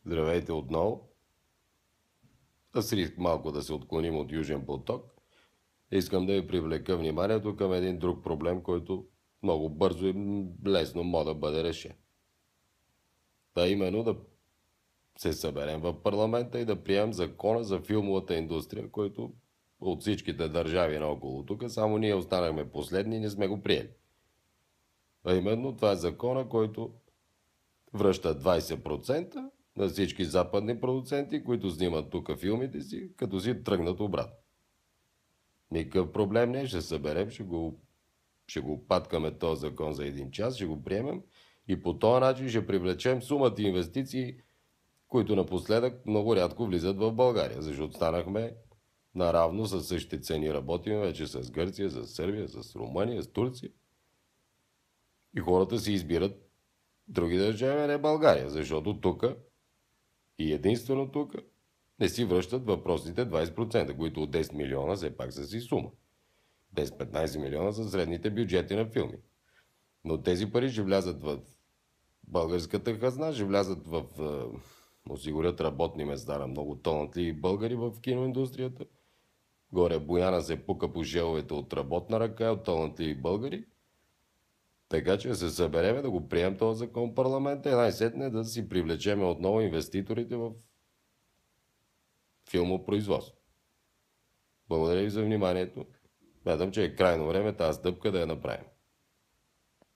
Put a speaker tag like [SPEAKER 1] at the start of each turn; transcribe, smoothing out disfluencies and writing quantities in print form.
[SPEAKER 1] Здравейте отново. С риск малко да се отклоним от Южен поток, искам да ви привлека вниманието към един друг проблем, който много бързо и лесно може да бъде решен. Та именно да се съберем в парламента и да приемем закона за филмовата индустрия, който от всичките държави наоколо тук, само ние останахме последни и не сме го приели. А именно това е закона, който връща 20% на всички западни продуценти, които снимат тук филмите си, като си тръгнат обратно. Никакъв проблем не, ще съберем, ще го паткаме този закон за един час, ще го приемем и по този начин ще привлечем сумата инвестиции, които напоследък много рядко влизат в България, защото станахме наравно с същите цени. Работим вече с Гърция, с Сърбия, с Румъния, с Турция. И хората си избират други държави, а не България, защото тук и единствено тук не си връщат въпросните 20%, които от 10 милиона все пак са си сума. 10-15 милиона за средните бюджети на филми. Но тези пари ще влязат в българската хазна, ще влязат в осигурят работни места на много талантливи българи в киноиндустрията. Горе Бояна се пука по желовете от работна ръка, от талантливи българи. Така че се събереме да го приемем този закон в парламента и най-сетне да си привлечеме отново инвеститорите в филмопроизводство. Благодаря ви за вниманието. Смятам, че е крайно време тази стъпка да я направим.